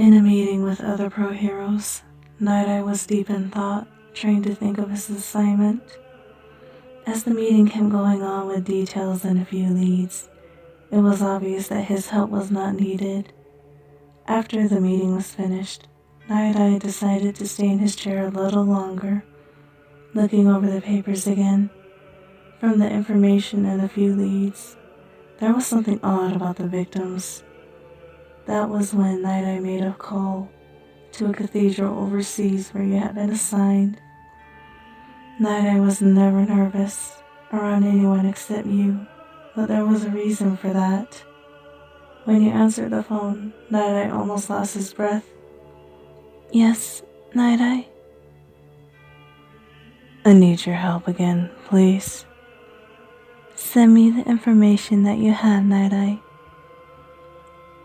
In a meeting with other pro-heroes, Nighteye was deep in thought, trying to think of his assignment. As the meeting kept going on with details and a few leads, it was obvious that his help was not needed. After the meeting was finished, Nighteye decided to stay in his chair a little longer, looking over the papers again. From the information and a few leads, there was something odd about the victims. That was when Nighteye made a call to a cathedral overseas where you had been assigned. Nighteye was never nervous around anyone except you, but there was a reason for that. When you answered the phone, Nighteye almost lost his breath. Yes, Nighteye? I need your help again, please. Send me the information that you have, Nighteye.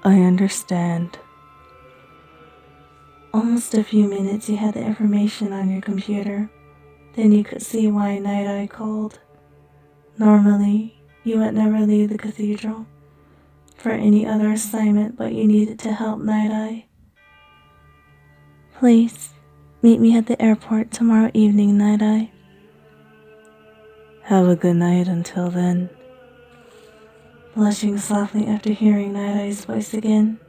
I understand. Almost a few minutes you had the information on your computer. Then you could see why Nighteye called. Normally, you would never leave the cathedral for any other assignment, but you needed to help Nighteye. Please, meet me at the airport tomorrow evening, Nighteye. Have a good night until then. Blushing softly after hearing Nightaye's voice again,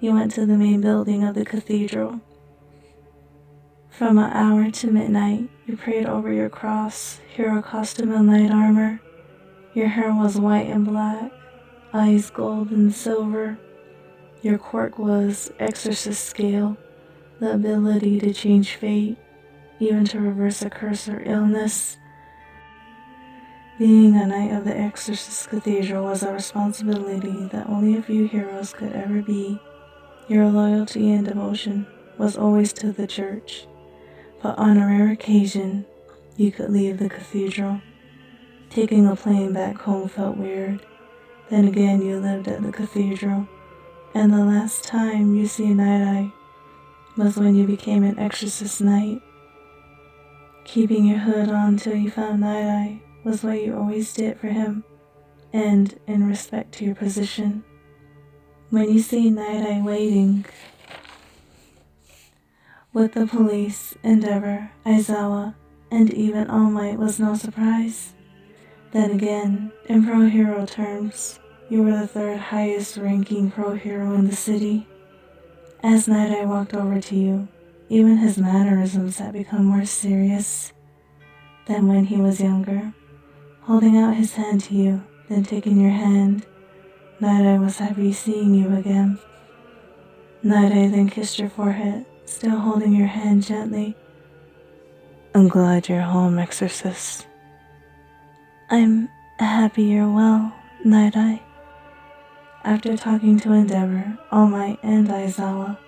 you went to the main building of the cathedral. From an hour to midnight, you prayed over your cross, hero costume and light armor. Your hair was white and black, eyes gold and silver. Your quirk was Exorcist scale, the ability to change fate, even to reverse a curse or illness. Being a knight of the Exorcist Cathedral was a responsibility that only a few heroes could ever be. Your loyalty and devotion was always to the church, but on a rare occasion, you could leave the cathedral. Taking a plane back home felt weird. Then again, you lived at the cathedral, and the last time you see Nighteye was when you became an Exorcist knight. Keeping your hood on till you found Nighteye was what you always did for him, and in respect to your position. When you see Nighteye waiting with the police, Endeavor, Aizawa, and even All Might was no surprise. Then again, in pro-hero terms, you were the third highest ranking pro-hero in the city. As Nighteye walked over to you, even his mannerisms had become more serious than when he was younger. Holding out his hand to you, then taking your hand, Nighteye was happy seeing you again. Nighteye then kissed your forehead, still holding your hand gently. I'm glad you're home, Exorcist. I'm happy you're well, Nighteye. After talking to Endeavor, All Might, and Aizawa,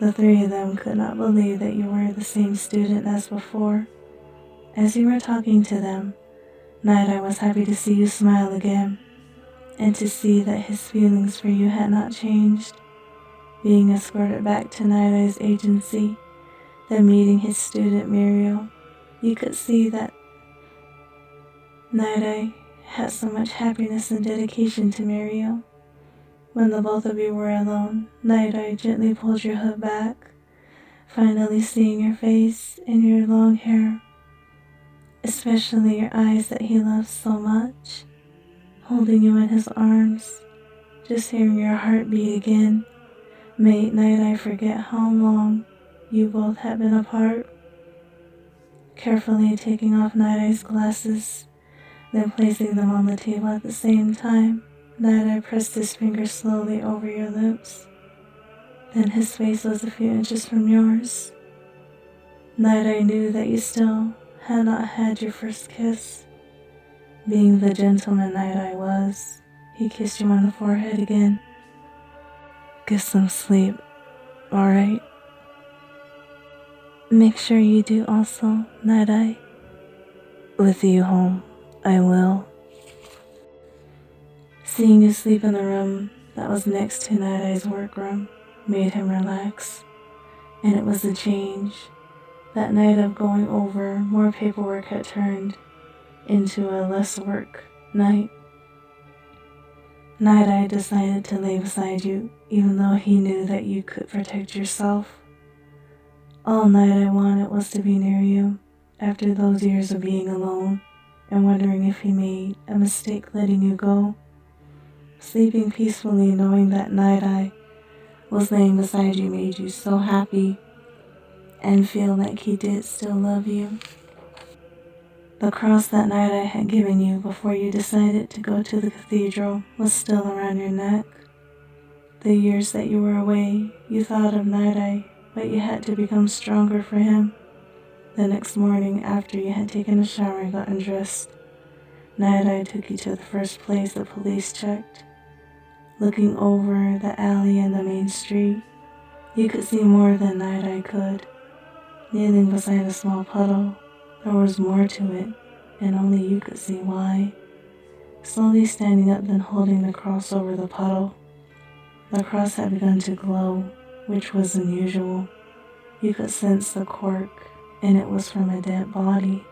the three of them could not believe that you were the same student as before. As you were talking to them, Nighteye was happy to see you smile again, and to see that his feelings for you had not changed. Being escorted back to Nightaye's agency, then meeting his student Muriel, you could see that Nighteye had so much happiness and dedication to Muriel. When the both of you were alone, Nighteye gently pulled your hood back, finally seeing your face and your long hair, especially your eyes that he loves so much. Holding you in his arms, just hearing your heart beat again, made Nighteye forget how long you both had been apart. Carefully taking off Nighteye's glasses, then placing them on the table at the same time, Nighteye pressed his fingers slowly over your lips. Then his face was a few inches from yours. Nighteye knew that you still had not had your first kiss. Being the gentleman Nighteye was, he kissed you on the forehead again. Get some sleep, alright? Make sure you do also, Nighteye. With you home, I will. Seeing you sleep in the room that was next to Nighteye's workroom made him relax, and it was a change. That night of going over more paperwork had turned into a less work night. Nighteye decided to lay beside you, even though he knew that you could protect yourself. All Nighteye wanted was to be near you after those years of being alone and wondering if he made a mistake letting you go. Sleeping peacefully knowing that Nighteye was laying beside you made you so happy and feel like he did still love you. The cross that Nighteye had given you before you decided to go to the cathedral was still around your neck. The years that you were away, you thought of Nighteye, but you had to become stronger for him. The next morning, after you had taken a shower and gotten dressed, Nighteye took you to the first place the police checked. Looking over the alley and the main street, you could see more than Nighteye could. Kneeling beside a small puddle, there was more to it, and only you could see why. Slowly standing up then holding the cross over the puddle. The cross had begun to glow, which was unusual. You could sense the quirk, and it was from a dead body.